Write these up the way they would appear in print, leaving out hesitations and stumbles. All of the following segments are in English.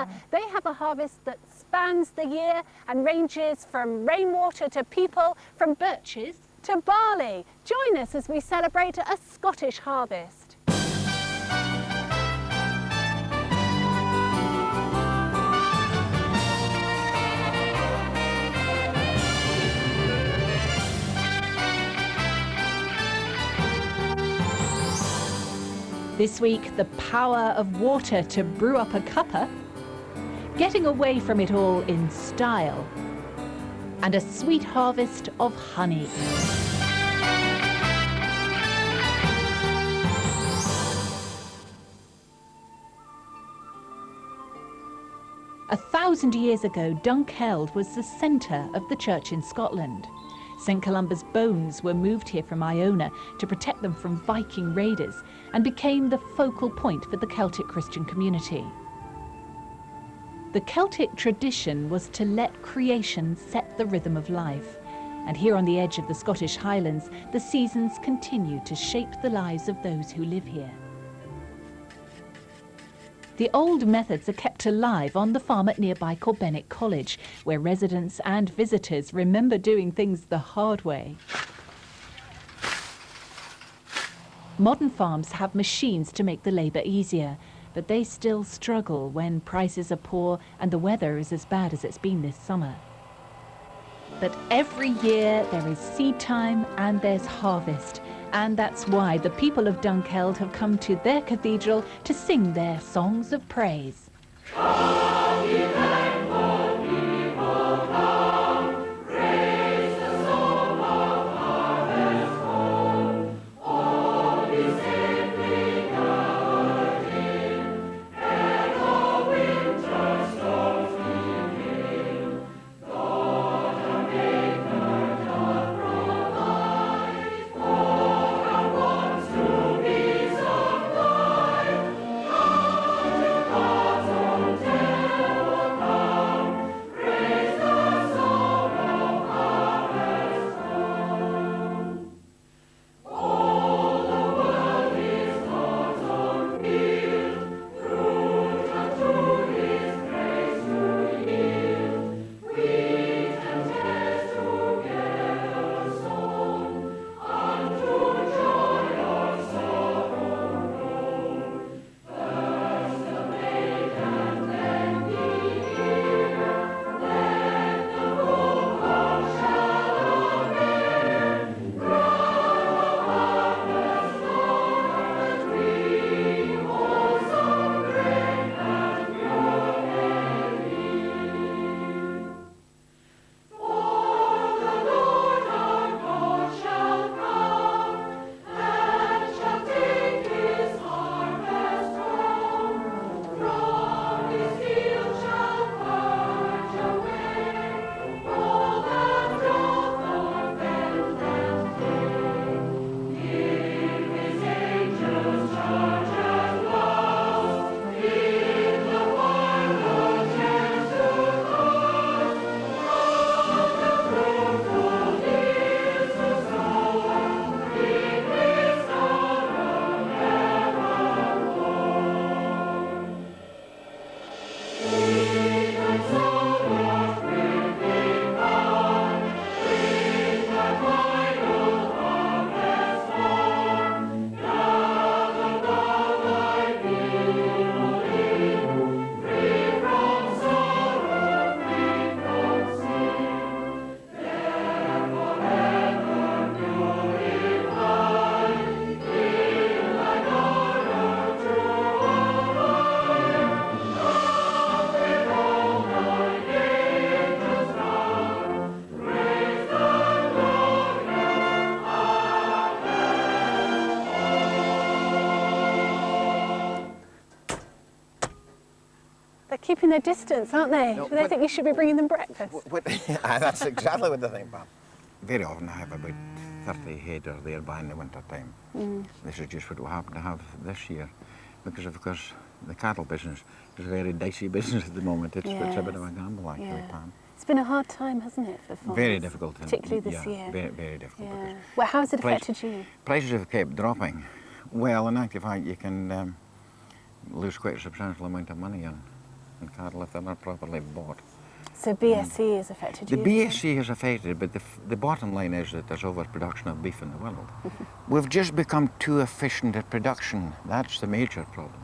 summer, they have a harvest that spans the year and ranges from rainwater to people, from birches to barley. Join us as we celebrate a Scottish harvest. This week, the power of water to brew up a cuppa, getting away from it all in style, and a sweet harvest of honey. A 1,000 years ago, Dunkeld was the centre of the church in Scotland. St. Columba's bones were moved here from Iona to protect them from Viking raiders and became the focal point for the Celtic Christian community. The Celtic tradition was to let creation set the rhythm of life. And here on the edge of the Scottish Highlands, the seasons continue to shape the lives of those who live here. The old methods are kept alive on the farm at nearby Corbenwick College, where residents and visitors remember doing things the hard way. Modern farms have machines to make the labour easier, but they still struggle when prices are poor and the weather is as bad as it's been this summer. But every year there is seed time and there's harvest. And that's why the people of Dunkeld have come to their cathedral to sing their songs of praise. Keeping their distance, aren't they? No, Do they think you should be bringing them breakfast? That's exactly what they think, Bob. Very often I have about 30 header there by in the winter time. This is just what we happen to have this year, because of course the cattle business is a very dicey business at the moment. It's a bit of a gamble actually, Pam. It's been a hard time, hasn't it, for farmers? Very difficult. Particularly this year. Very, very difficult. Yeah. Well, how's it affected you? Prices have kept dropping. Well, in actual fact, you can lose quite a substantial amount of money on in cattle if they're not properly bought. So BSE has affected The you? BSE has affected, but the bottom line is that there's overproduction of beef in the world. We've just become too efficient at production. That's the major problem.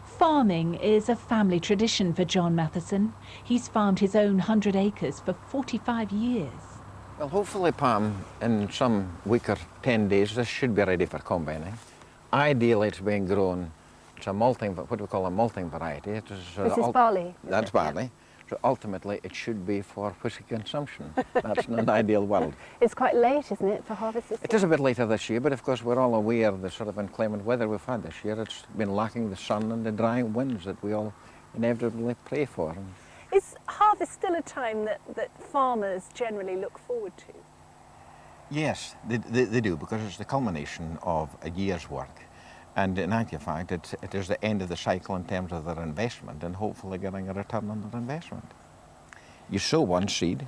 Farming is a family tradition for John Matheson. He's farmed his own 100 acres for 45 years. Well, hopefully, Pam, in some week or 10 days, this should be ready for combining. Ideally, it's being grown, it's a malting, what do we call a malting variety? It is, This is barley? That's barley. Yeah. So ultimately, it should be for whiskey consumption. That's an ideal world. It's quite late, isn't it, for harvest this year? It is a bit later this year, but of course we're all aware of the sort of inclement weather we've had this year. It's been lacking the sun and the drying winds that we all inevitably pray for. Is harvest still a time that farmers generally look forward to? Yes, they do, because it's the culmination of a year's work. And in actual fact, it is the end of the cycle in terms of their investment and hopefully getting a return on their investment. You sow one seed,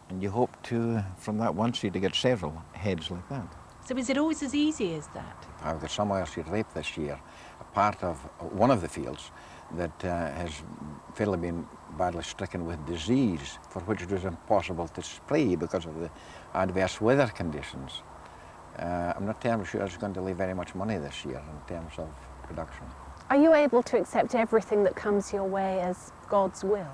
and you hope to, from that one seed, to get several heads like that. So is it always as easy as that? I've got some oilseed rape this year, a part of one of the fields that has fairly been badly stricken with disease, for which it was impossible to spray because of the adverse weather conditions. I'm not terribly sure it's going to leave very much money this year in terms of production. Are you able to accept everything that comes your way as God's will?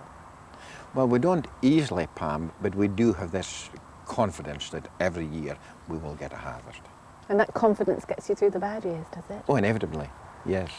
Well, we don't easily, Pam, but we do have this confidence that every year we will get a harvest. And that confidence gets you through the bad years, does it? Oh, inevitably, yes.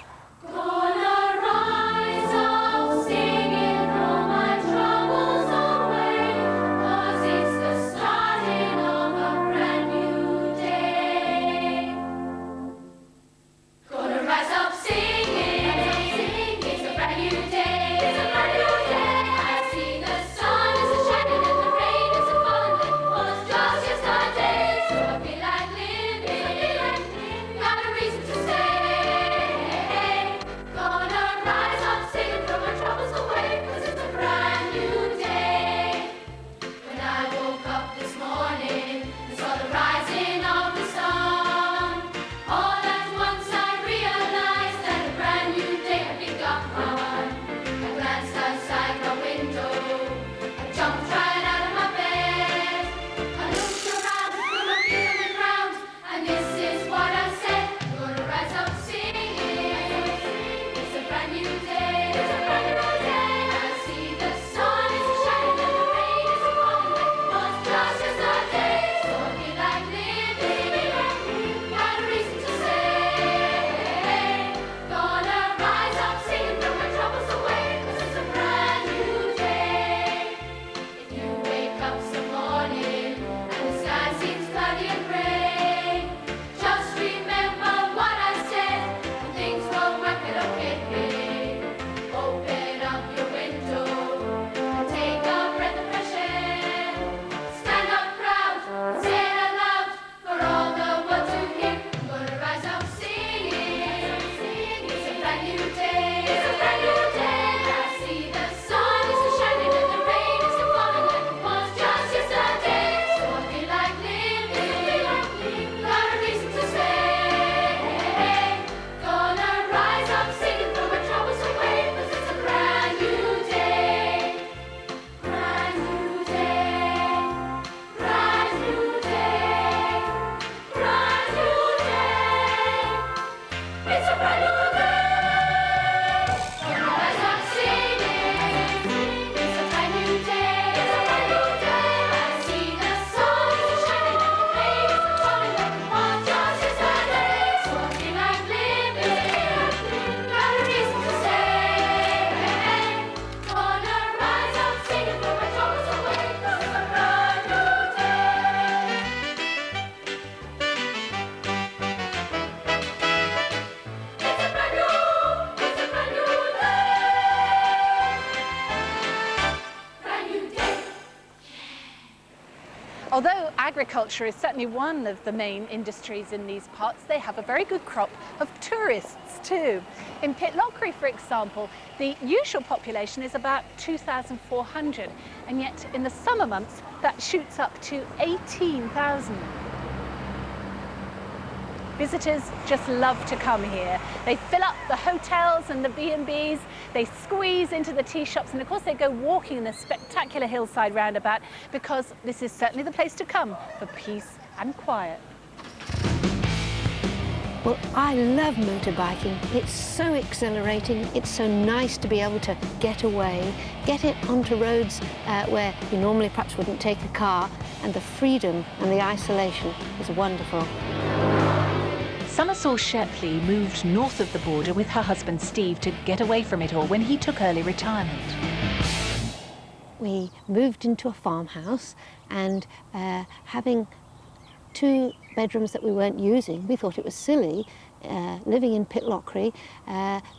Although agriculture is certainly one of the main industries in these parts, they have a very good crop of tourists too. In Pitlochry, for example, the usual population is about 2,400, and yet in the summer months that shoots up to 18,000. Visitors just love to come here. They fill up the hotels and the B&Bs, they squeeze into the tea shops, and of course they go walking in the spectacular hillside roundabout, because this is certainly the place to come for peace and quiet. Well, I love motorbiking. It's so exhilarating. It's so nice to be able to get away, get it onto roads where you normally perhaps wouldn't take a car, and the freedom and the isolation is wonderful. Summersall Shepley moved north of the border with her husband Steve to get away from it all when he took early retirement. We moved into a farmhouse, and having 2 bedrooms that we weren't using, we thought it was silly living in Pitlochry,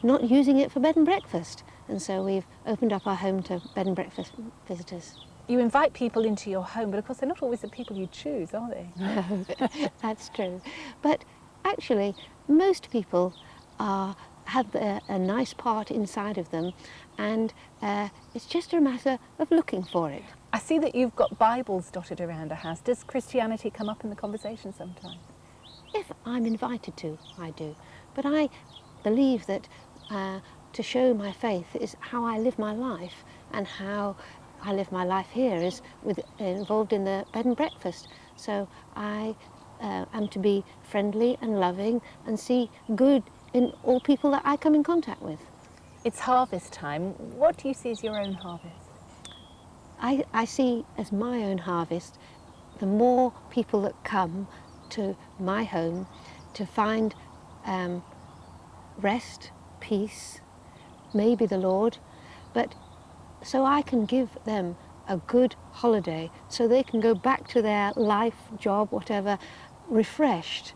not using it for bed and breakfast. And so we've opened up our home to bed and breakfast visitors. You invite people into your home, but of course they're not always the people you choose, are they? No, that's true. But actually, most people have a nice part inside of them, and it's just a matter of looking for it. I see that you've got Bibles dotted around a house. Does Christianity come up in the conversation sometimes? If I'm invited to, I do. But I believe that to show my faith is how I live my life, and how I live my life here is involved in the bed and breakfast. So I am to be friendly and loving and see good in all people that I come in contact with. It's harvest time. What do you see as your own harvest? I see as my own harvest the more people that come to my home to find rest, peace, maybe the Lord, but so I can give them a good holiday, so they can go back to their life, job, whatever, refreshed.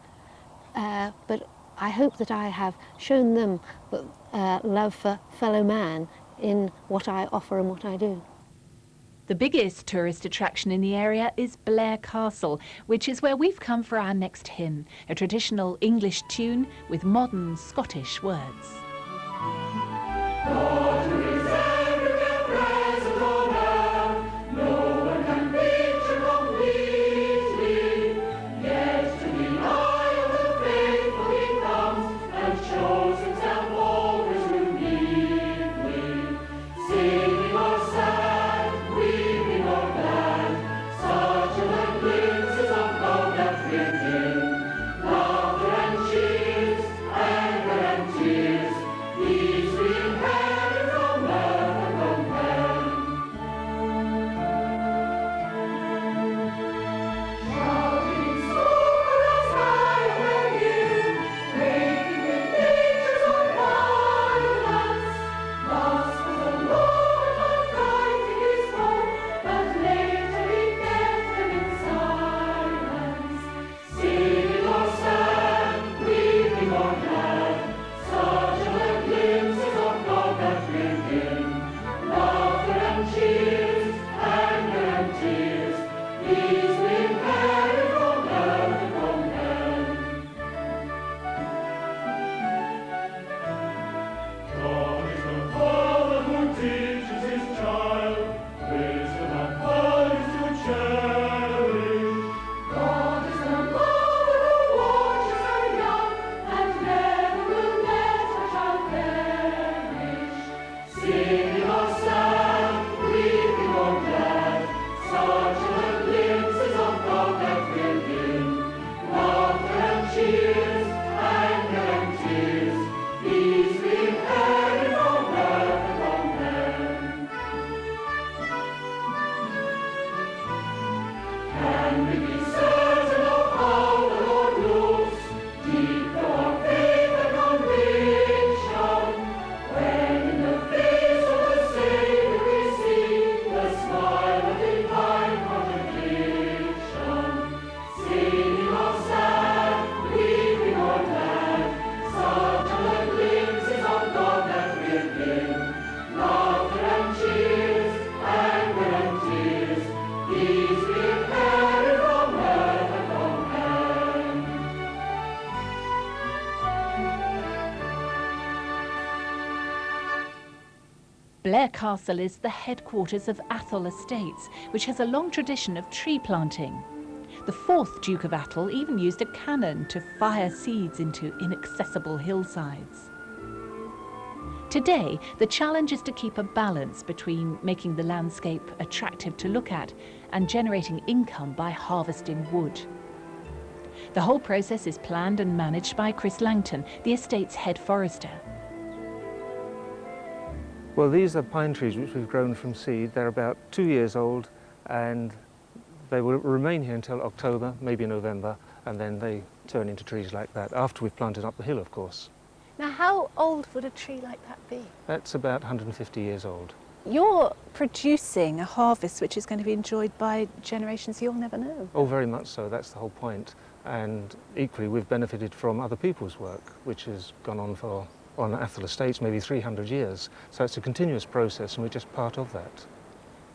But I hope that I have shown them love for fellow man in what I offer and what I do. The biggest tourist attraction in the area is Blair Castle, which is where we've come for our next hymn, a traditional English tune with modern Scottish words. Blair Castle is the headquarters of Athol Estates, which has a long tradition of tree planting. The fourth Duke of Atholl even used a cannon to fire seeds into inaccessible hillsides. Today, the challenge is to keep a balance between making the landscape attractive to look at and generating income by harvesting wood. The whole process is planned and managed by Chris Langton, the estate's head forester. Well, these are pine trees which we've grown from seed. They're about 2 years old, and they will remain here until October, maybe November, and then they turn into trees like that, after we've planted up the hill, of course. Now, how old would a tree like that be? That's about 150 years old. You're producing a harvest which is going to be enjoyed by generations you'll never know. Oh, very much so. That's the whole point. And equally, we've benefited from other people's work, which has gone on on Atholl Estates, maybe 300 years. So it's a continuous process, and we're just part of that.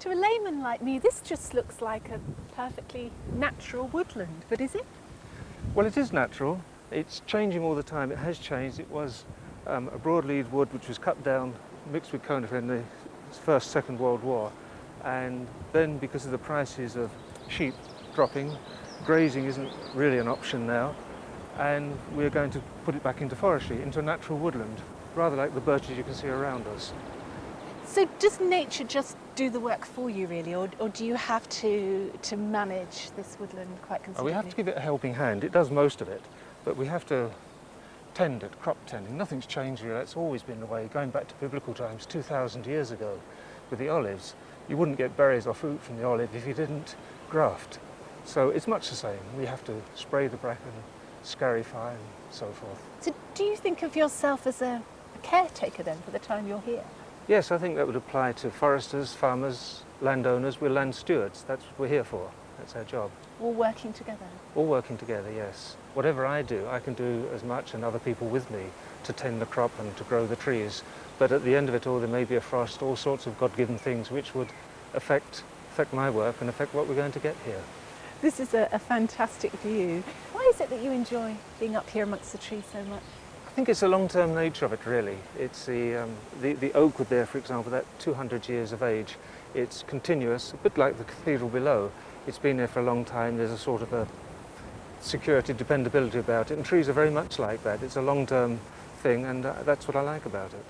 To a layman like me, this just looks like a perfectly natural woodland, but is it? Well, it is natural. It's changing all the time. It has changed. It was a broadleaf wood which was cut down, mixed with conifer in the First, Second World War. And then, because of the prices of sheep dropping, grazing isn't really an option now. And we're going to put it back into forestry, into a natural woodland, rather like the birches you can see around us. So does nature just do the work for you, really, or do you have to manage this woodland quite considerably? We have to give it a helping hand. It does most of it, but we have to tend it, crop tending. Nothing's changed really. That's always been the way, going back to biblical times, 2,000 years ago, with the olives. You wouldn't get berries or fruit from the olive if you didn't graft. So it's much the same. We have to spray the bracken, scarify and so forth. So do you think of yourself as a caretaker then for the time you're here? Yes, I think that would apply to foresters, farmers, landowners. We're land stewards. That's what we're here for. That's our job. All working together? All working together, yes. Whatever I do, I can do as much and other people with me to tend the crop and to grow the trees. But at the end of it all, there may be a frost, all sorts of God-given things which would affect my work and affect what we're going to get here. This is a fantastic view. Why is it that you enjoy being up here amongst the trees so much? I think it's the long-term nature of it, really. It's the oak wood there, for example, that 200 years of age. It's continuous, a bit like the cathedral below. It's been there for a long time. There's a sort of a security, dependability about it, and trees are very much like that. It's a long-term thing, and that's what I like about it.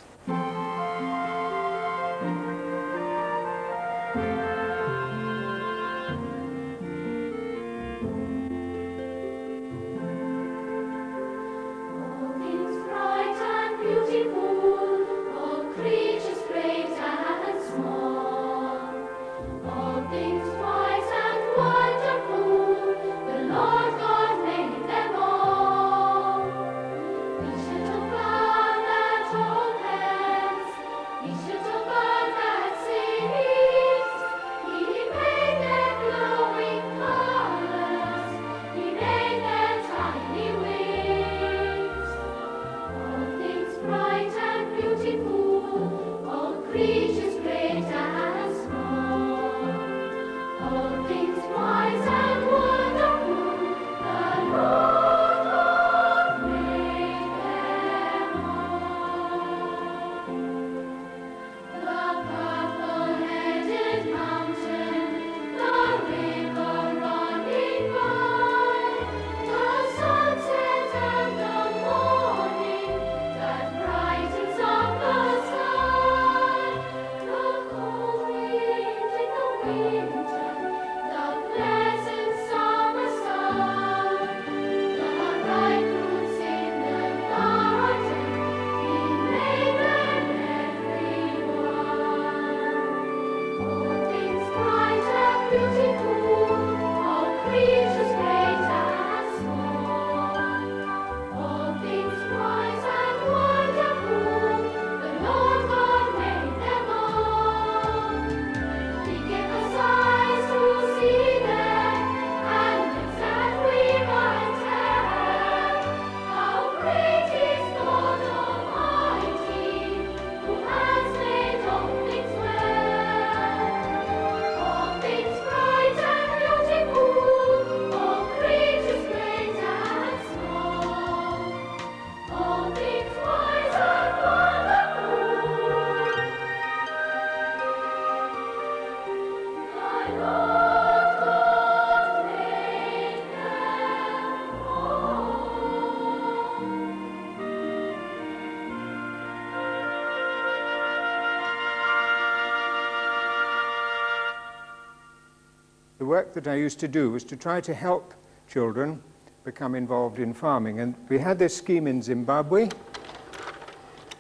the work that I used to do was to try to help children become involved in farming. And we had this scheme in Zimbabwe.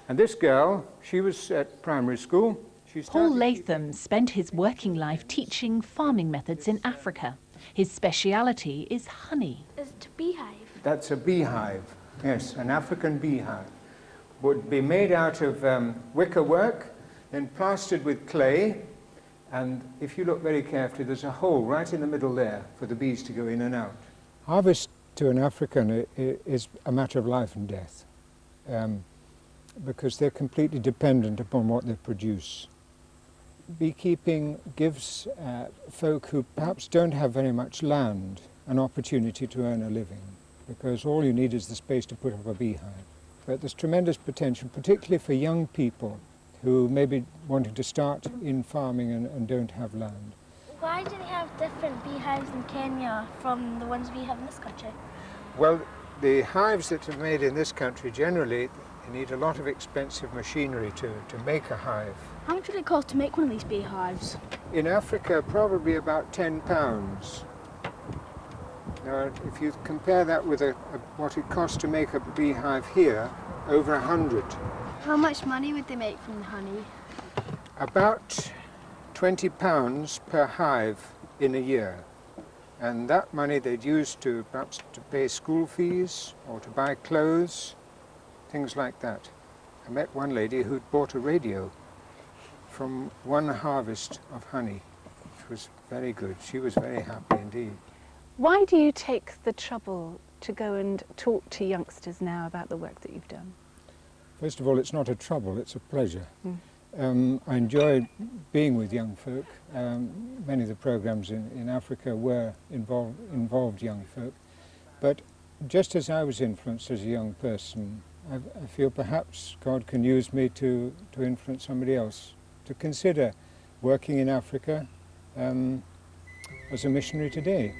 And this girl, she was at primary school. Paul Latham spent his working life teaching farming methods in Africa. His speciality is honey. Is it a beehive? That's a beehive, yes, an African beehive. Would be made out of wicker work, then plastered with clay, and if you look very carefully, there's a hole right in the middle there for the bees to go in and out. Harvest to an African is a matter of life and death, because they're completely dependent upon what they produce. Beekeeping gives folk who perhaps don't have very much land an opportunity to earn a living, because all you need is the space to put up a beehive. But there's tremendous potential, particularly for young people who may be wanting to start in farming and don't have land. Why do they have different beehives in Kenya from the ones we have in this country? Well, the hives that are made in this country generally need a lot of expensive machinery to make a hive. How much would it cost to make one of these beehives? In Africa, probably about £10. Now, if you compare that with what it costs to make a beehive here, over 100. How much money would they make from the honey? About £20 per hive in a year. And that money they'd use perhaps to pay school fees or to buy clothes, things like that. I met one lady who'd bought a radio from one harvest of honey, which was very good. She was very happy indeed. Why do you take the trouble to go and talk to youngsters now about the work that you've done? First of all, it's not a trouble, it's a pleasure. I enjoy being with young folk. Many of the programs in Africa were involved young folk. But just as I was influenced as a young person, I feel perhaps God can use me to influence somebody else, to consider working in Africa as a missionary today.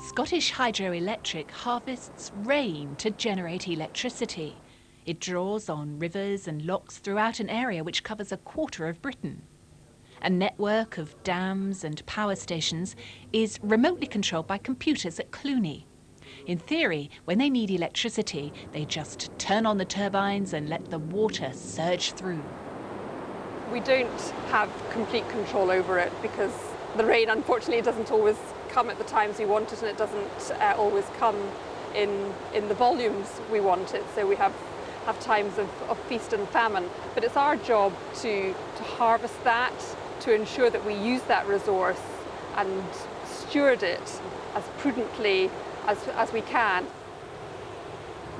Scottish Hydroelectric harvests rain to generate electricity. It draws on rivers and lochs throughout an area which covers a quarter of Britain. A network of dams and power stations is remotely controlled by computers at Cluny. In theory, when they need electricity, they just turn on the turbines and let the water surge through. We don't have complete control over it because the rain, unfortunately, doesn't always come at the times we want it, and it doesn't always come in the volumes we want it. So we have times of feast and famine. But it's our job to harvest that, to ensure that we use that resource and steward it as prudently as we can.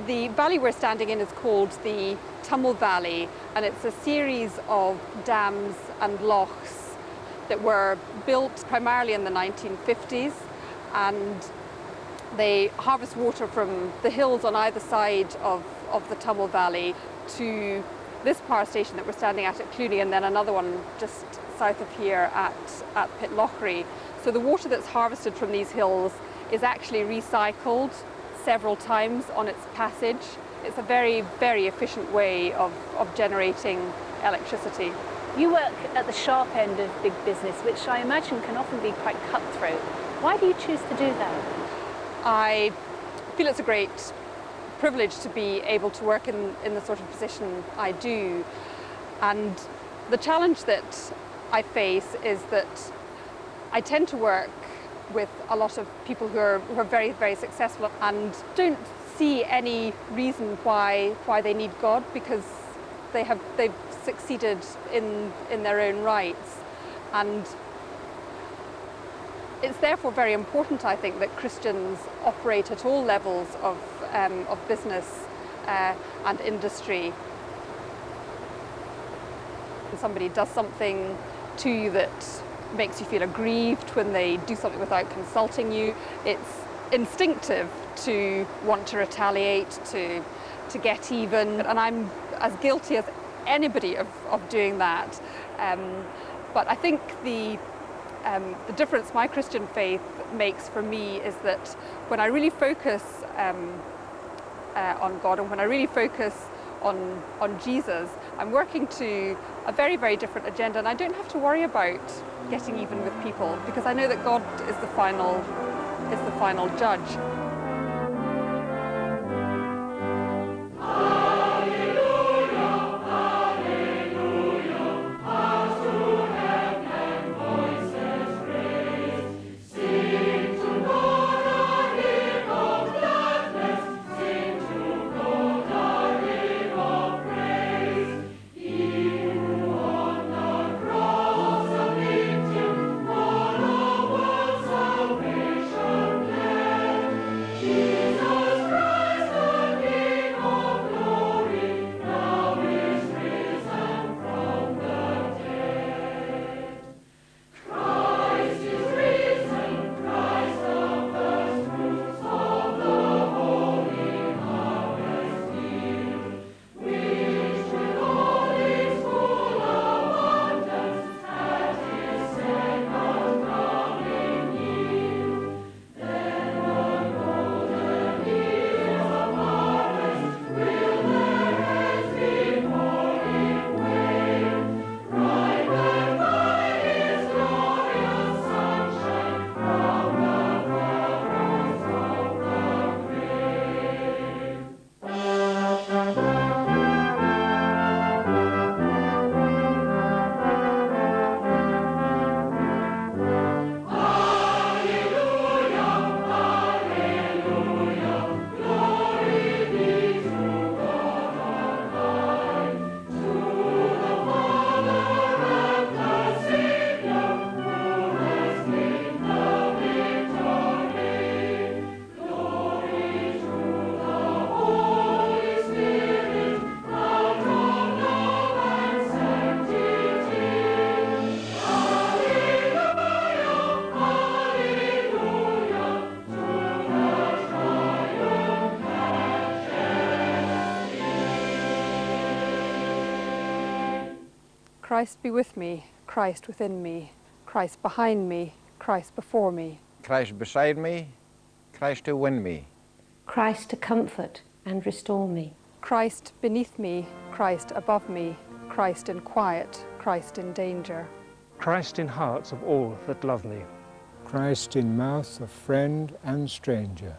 The valley we're standing in is called the Dunkeld Valley, and it's a series of dams and lochs that were built primarily in the 1950s, and they harvest water from the hills on either side of the Dunkeld Valley to this power station that we're standing at Cluny, and then another one just south of here at Pitlochry. So the water that's harvested from these hills is actually recycled several times on its passage. It's a very, very efficient way of generating electricity. You work at the sharp end of big business, which I imagine can often be quite cutthroat. Why do you choose to do that? I feel it's a great privilege to be able to work in the sort of position I do. And the challenge that I face is that I tend to work with a lot of people who are very, very successful and don't see any reason why they need God, because they've succeeded in their own rights. And it's therefore very important, I think, that Christians operate at all levels of business and industry. When somebody does something to you that makes you feel aggrieved, when they do something without consulting you, it's instinctive to want to retaliate, to get even, and I'm as guilty as anybody of doing that. But I think the difference my Christian faith makes for me is that when I really focus on God, and when I really focus on Jesus, I'm working to a very, very different agenda, and I don't have to worry about getting even with people, because I know that God is the final judge. Christ be with me, Christ within me, Christ behind me, Christ before me. Christ beside me, Christ to win me. Christ to comfort and restore me. Christ beneath me, Christ above me, Christ in quiet, Christ in danger. Christ in hearts of all that love me. Christ in mouth of friend and stranger.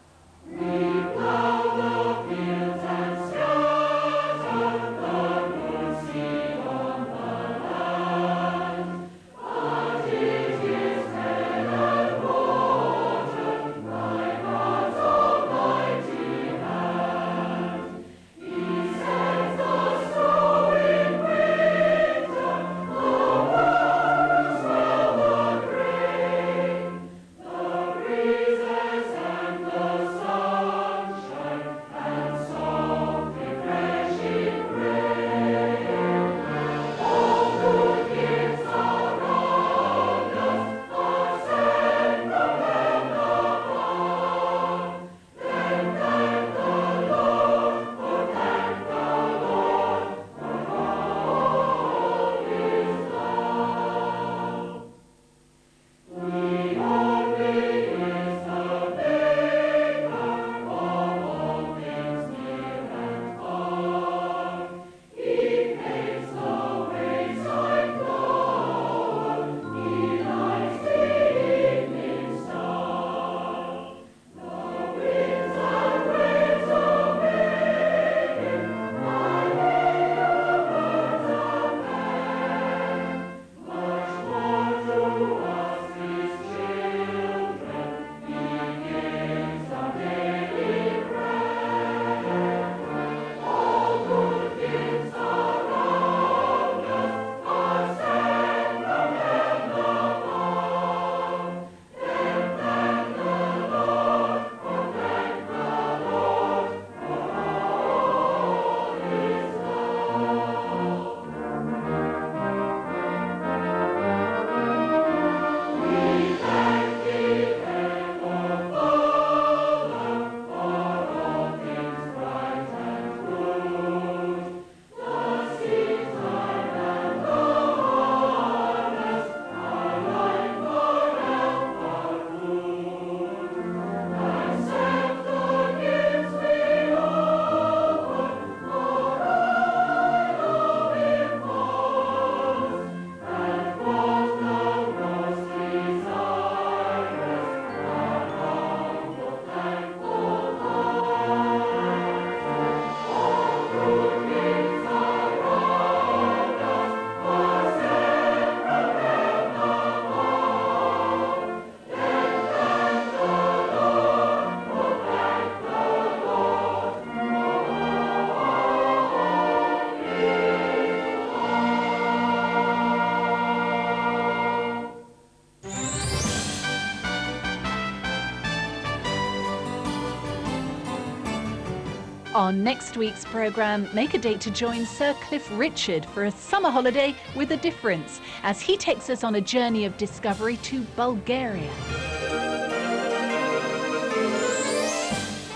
On next week's programme, make a date to join Sir Cliff Richard for a summer holiday with a difference, as he takes us on a journey of discovery to Bulgaria.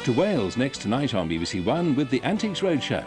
To Wales next tonight on BBC One with the Antiques Roadshow.